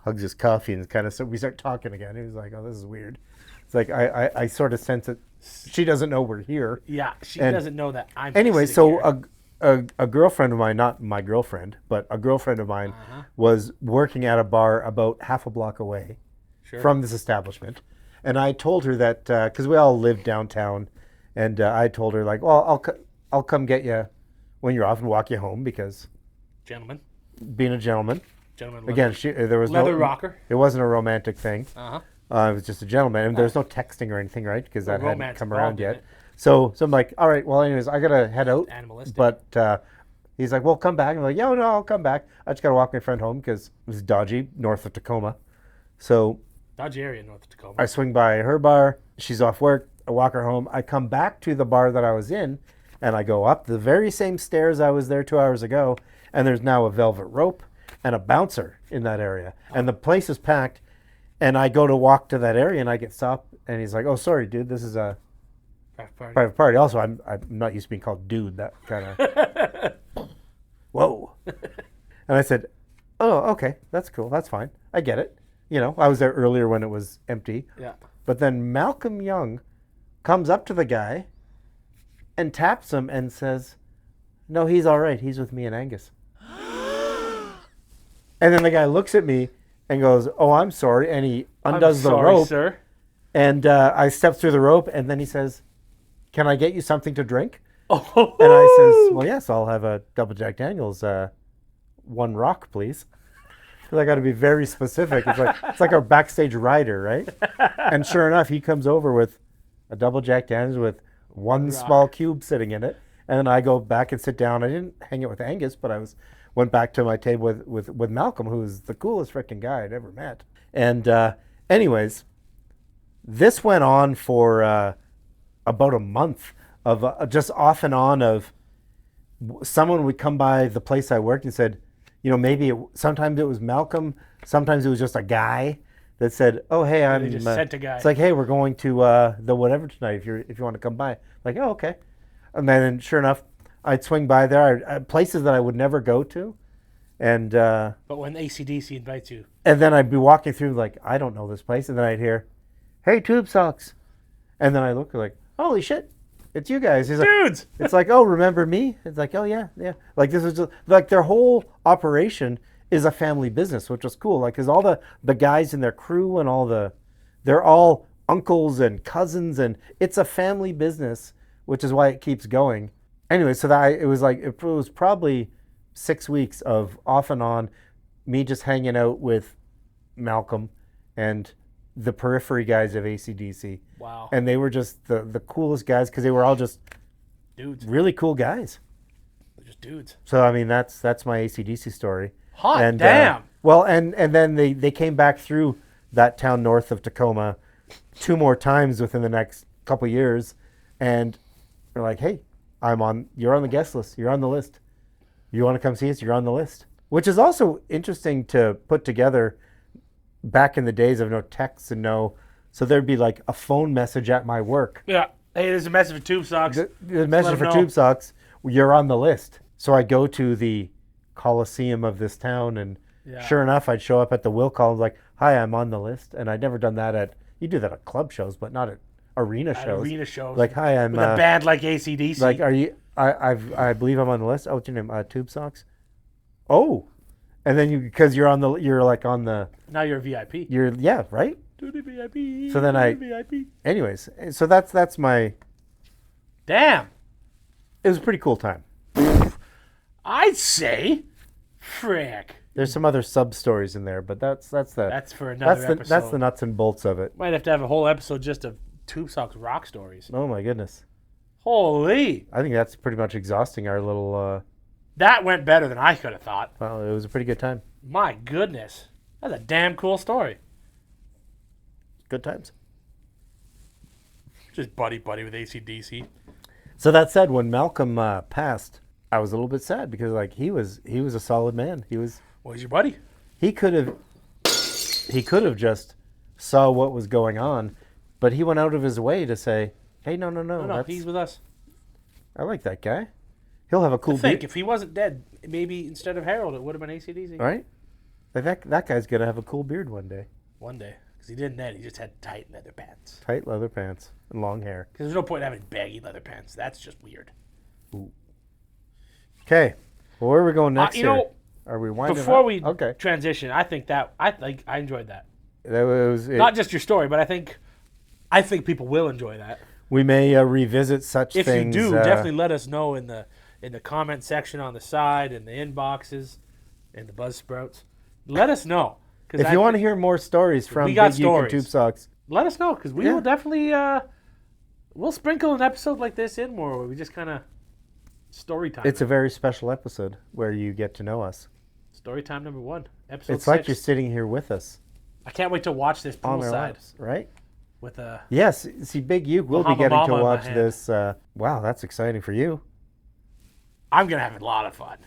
hugs his coffee and kind of, so we start talking again. He was like, oh, this is weird. It's like, I sort of sense that she doesn't know we're here. Yeah, she And doesn't know that I'm anyway, sitting so here. a girlfriend of mine, not my girlfriend, but a girlfriend of mine was working at a bar about half a block away from this establishment. And I told her that, because we all live downtown, and I told her, like, well, I'll come get you when you're off and walk you home, because Gentlemen. being a gentleman. Gentleman. Again, there was leather no rocker. It wasn't a romantic thing. Uh-huh. It was just a gentleman, and there's no texting or anything, right? Because that hadn't romance come around involved in yet. it. So I'm like, all right, well, anyways, I gotta head out. Animalistic. But he's like, well, come back. I'm like, yeah, no, I'll come back. I just gotta walk my friend home because it was dodgy, north of Tacoma. So Dodge area, North Dakota. I swing by her bar. She's off work. I walk her home. I come back to the bar that I was in, and I go up the very same stairs I was there 2 hours ago, and there's now a velvet rope and a bouncer in that area. And the place is packed, and I go to walk to that area, and I get stopped, and he's like, oh, sorry, dude, this is a private party. Also, I'm not used to being called dude, that kind of, whoa. And I said, oh, okay, that's cool, that's fine. I get it. You know, I was there earlier when it was empty. Yeah. But then Malcolm Young comes up to the guy and taps him and says, no, he's all right. He's with me and Angus. And then the guy looks at me and goes, oh, I'm sorry. And he undoes the rope. Sir. And I step through the rope, and then he says, can I get you something to drink? Oh. And I says, well, yes, I'll have a double Jack Daniels, one rock, please. Because I got to be very specific. It's like our backstage rider, right? And sure enough, he comes over with a double Jack Daniels with one small cube sitting in it. And then I go back and sit down. I didn't hang out with Angus, but went back to my table with Malcolm, who is the coolest freaking guy I'd ever met. And anyways, this went on for about a month of just off and on of someone would come by the place I worked and said, you know, maybe sometimes it was Malcolm, sometimes it was just a guy that said, oh, hey, They just sent a guy. It's like, hey, we're going to the whatever tonight if you want to come by. Like, oh, okay. And then sure enough, I'd swing by there, places that I would never go to. And But when AC/DC invites you. and then I'd be walking through like, I don't know this place. And then I'd hear, hey, Tubesox. And then I look like, holy shit, it's you guys. He's like, Dudes! it's like, oh, remember me? It's like, oh, yeah. Like, this is just, like, their whole operation is a family business, which is cool. Like, because all the guys in their crew and they're all uncles and cousins, and it's a family business, which is why it keeps going. Anyway, so it was probably 6 weeks of off and on, me just hanging out with Malcolm and the periphery guys of AC/DC. Wow. And they were just the coolest guys because they were all just Dudes. really cool guys. They're just dudes. So I mean that's my AC/DC story. Hot and, damn. Well, and then they came back through that town north of Tacoma 2 more times within the next couple years, and they're like, hey, you're on the guest list. You're on the list. You want to come see us? You're on the list. Which is also interesting to put together. Back in the days of no texts and so there'd be like a phone message at my work. Yeah. Hey, there's a message for Tubesox. The message for Tubesox, you're on the list. So I go to the Coliseum of this town, and sure enough, I'd show up at the will call like, hi, I'm on the list. And I'd never done that you do that at club shows, but not at arena shows. Arena shows. Like, hi, I'm with a band like AC/DC. like, are you? I believe I'm on the list. Oh, what's your name? Tubesox. Oh, and then you're on the. Now you're a VIP. Right. To the VIP. So then VIP. Anyways, so that's my. Damn. It was a pretty cool time. I'd say, frick. There's some other sub stories in there, but that's for another episode. That's the nuts and bolts of it. Might have to have a whole episode just of Tubesox rock stories. Oh my goodness. Holy. I think that's pretty much exhausting our little. That went better than I could have thought. Well, it was a pretty good time. My goodness. That's a damn cool story. Good times. Just buddy with AC/DC. So that said, when Malcolm passed, I was a little bit sad because like he was a solid man. Well, he's your buddy. He could have just saw what was going on, but he went out of his way to say, "Hey, no, He's with us." I like that guy. He'll have a cool If he wasn't dead, maybe instead of Harold, it would have been AC/DC. right? That guy's gonna have a cool beard one day. One day. Because he didn't then. He just had tight leather pants. Tight leather pants and long hair. Because there's no point in having baggy leather pants. That's just weird. Okay. Well, where are we going next you here? know, Are we winding Before up? we Okay. transition, I think that I enjoyed that. That was it. Not just your story, but I think people will enjoy that. We may revisit such If things. you do, definitely let us know in the comment section on the side, in the inboxes, in the Buzzsprouts. Let us know. If you want to hear more stories from We got Big Uke stories. Tubesox, Let us know, because we Yeah. will definitely we'll sprinkle an episode like this in more, where we just kind of story time. it's a very special episode where you get to know us. Story time number 1, episode It's 6. like you're sitting here with us I can't wait to watch this on our poolside laps, right? with a. Yes. See, Big Uke will be Bahama getting Mama to in my watch hand. this. Wow, that's exciting for you. I'm gonna have a lot of fun.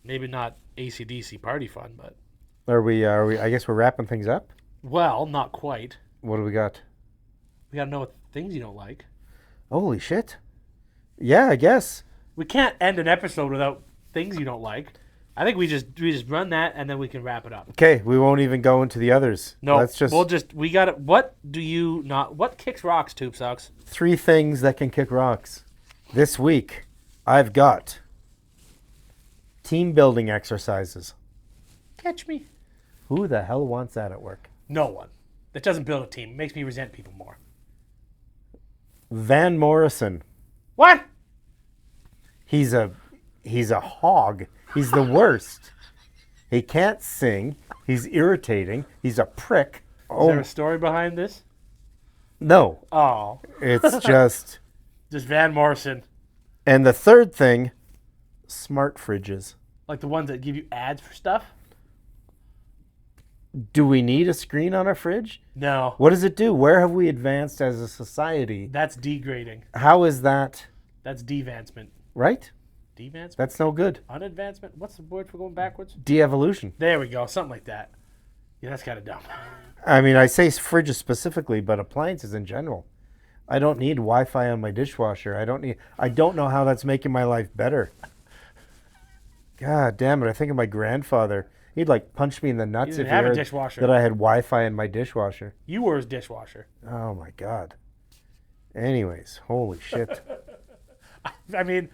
Maybe not AC/DC party fun, but Are we? I guess we're wrapping things up. well, not quite. What do we got? We gotta know what things you don't like. Holy shit! Yeah, I guess. We can't end an episode without things you don't like. I think we just run that and then we can wrap it up. Okay, we won't even go into the others. No, Let's just we got it. What do you not? What kicks rocks, Tubesox? 3 things that can kick rocks. This week, I've got team building exercises. Catch me. Who the hell wants that at work? No one. That doesn't build a team. It makes me resent people more. Van Morrison. What? He's a hog. He's the worst. He can't sing. He's irritating. He's a prick. Is Oh there a story behind this? no, Oh, it's just. just Van Morrison, And the third thing, smart fridges. like the ones that give you ads for stuff. Do we need a screen on our fridge? No, What does it do? Where have we advanced as a society? that's degrading. How is that That's devancement. right? Devancement? That's no good. Unadvancement? What's the word for going backwards? De-evolution. There we go. Something like that. Yeah, that's kind of dumb. I mean, I say fridges specifically, but appliances in general. I don't need Wi-Fi on my dishwasher. I don't know how that's making my life better. God damn it. I think of my grandfather. He'd like punch me in the nuts didn't if he have a heard dishwasher. that I had Wi-Fi in my dishwasher. You were his dishwasher. Oh my God. Anyways, holy shit. I mean,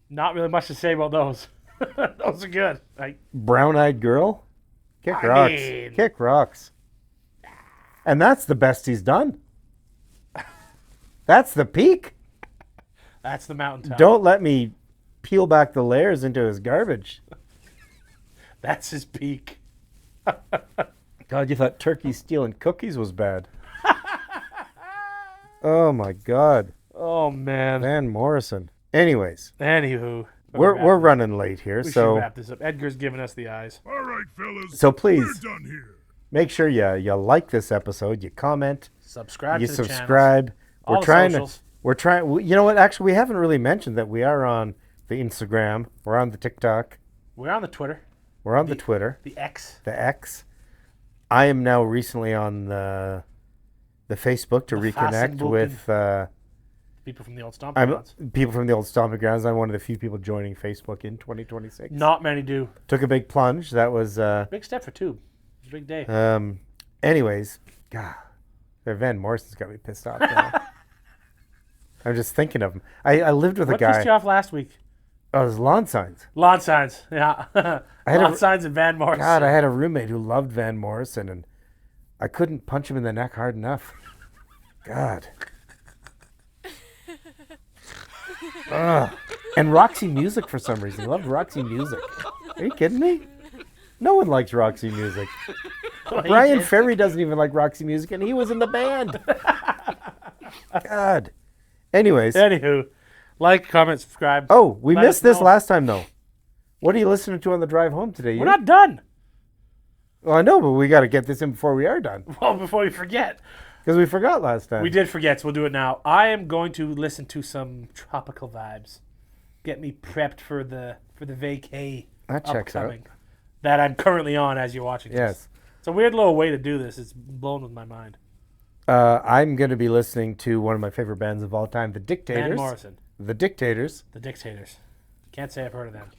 not really much to say about those. Those are good. Like, Brown-eyed girl? Kick I rocks. mean- Kick rocks. And that's the best he's done. That's the peak. that's the mountaintop. Don't let me peel back the layers into his garbage. That's his peak. God, you thought turkey stealing cookies was bad. Oh my God. Oh man. Van Morrison. Anyways, Anywho, we're running late here, we should so wrap this up. Edgar's giving us the eyes. All right, fellas. So please. We're done here. make sure you like this episode, you comment, Subscribe you to the subscribe. All We're the trying socials. you know what, actually we haven't really mentioned that we are on the Instagram, we're on the TikTok, We're on the Twitter, we're on the Twitter, the X, the X. I am now recently on the Facebook to reconnect Facebooken. with people from the old stomping grounds. people from the old stomping grounds. I'm one of the few people joining Facebook in 2026. Not many do. Took a big plunge. That was Big step for Tube. It's a big day. anyways, God, Van Morrison's got me pissed off now. I'm just thinking of him. I lived with What a pissed you guy. off last week? Oh, his lawn signs. Lawn signs. Yeah. had Lawn a- signs and Van Morrison. God, I had a roommate who loved Van Morrison, and I couldn't punch him in the neck hard enough. God. Ugh. And Roxy Music for some reason. He loved Roxy Music. Are you kidding me? No one likes Roxy Music. Brian Ferry doesn't even like Roxy Music, and he was in the band. God. Anyways. Anywho, like, comment, subscribe. Oh, we Let us missed this know. last time, though. What are you listening to on the drive home today? We're not done. Well, I know, but we got to get this in before we are done. Well, before we forget. Because we forgot last time. We did forget, so we'll do it now. I am going to listen to some tropical vibes. Get me prepped for the vacay That checks out. upcoming that I'm currently on as you're watching this. Yes. It's a weird little way to do this. It's blown with my mind. I'm going to be listening to one of my favorite bands of all time, The Dictators. Van Morrison, The Dictators. the Dictators. Can't say I've heard of them.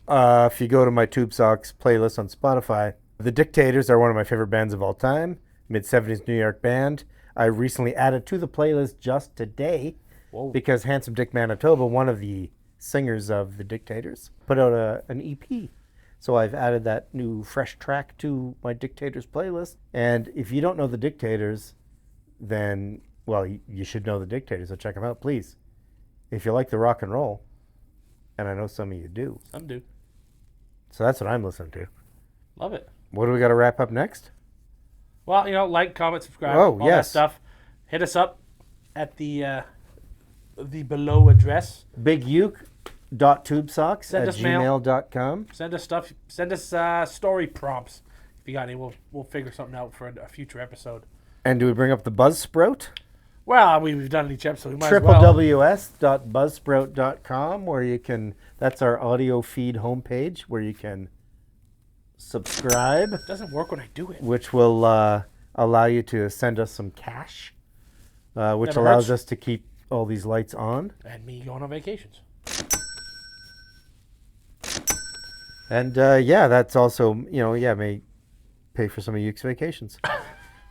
If you go to my Tubesox playlist on Spotify, The Dictators are one of my favorite bands of all time. Mid-70s New York band. I recently added to the playlist just today because Handsome Dick Manitoba, one of the singers of The Dictators, put out an EP. So I've added that new fresh track to my Dictators playlist. And if you don't know The Dictators, then, well, you should know The Dictators, so check them out, please. If you like the rock and roll, and I know some of you do. Some do. So that's what I'm listening to. Love it. What do we got to wrap up next? Well, like, comment, subscribe, all that stuff. Hit us up at the below address. BigUke.Tubesox Send at us mail. gmail.com. Send us stuff. Send us story prompts. If you got any, we'll figure something out for a future episode. And do we bring up the Buzzsprout? Well, we've done it each episode. We might as well. www.buzzsprout.com, where you can, that's our audio feed homepage, where you can subscribe. It doesn't work when I do it. Which will allow you to send us some cash, which Never allows hurts. us to keep all these lights on. And me going on vacations. And that's also, may pay for some of Uke's vacations.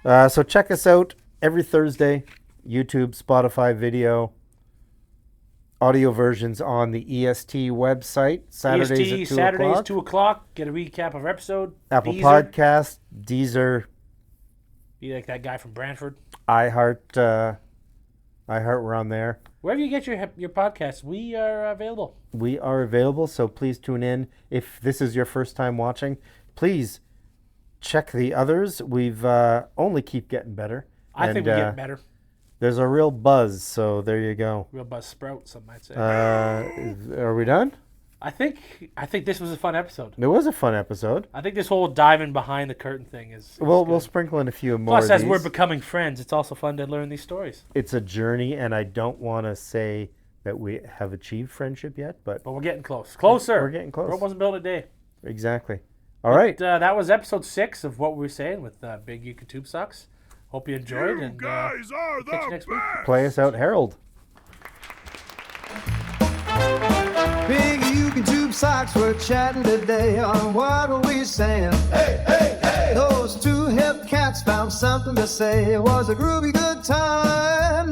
So check us out every Thursday, YouTube, Spotify video, audio versions on the EST website, Saturdays at 2 Saturdays, o'clock. 2 o'clock. Get a recap of our episode. Apple Deezer. Podcast, Deezer, Be like that guy from Brantford. iHeart, we're on there. Wherever you get your podcasts, we are available. We are available, so please tune in. If this is your first time watching, please check the others. We've only keep getting better. I think we're getting better. There's a real buzz, so there you go. Real buzz sprout, some might say. Are we done? I think this was a fun episode. It was a fun episode. I think this whole diving behind the curtain thing is We'll sprinkle in a few more Plus, of as these. we're becoming friends, it's also fun to learn these stories. It's a journey, and I don't want to say that we have achieved friendship yet, but we're getting close. Closer. We're getting close. Rome wasn't built in a day. Exactly. All right. That was episode 6 of What We Were Saying with Big Uke Tubesox. Hope you enjoyed. You And guys are catch you the next week. best. Play us out, Harold. Big Uke and Tubesox were chatting today on what were we saying? Hey, hey, hey! Those two hip cats found something to say. It was a groovy good time.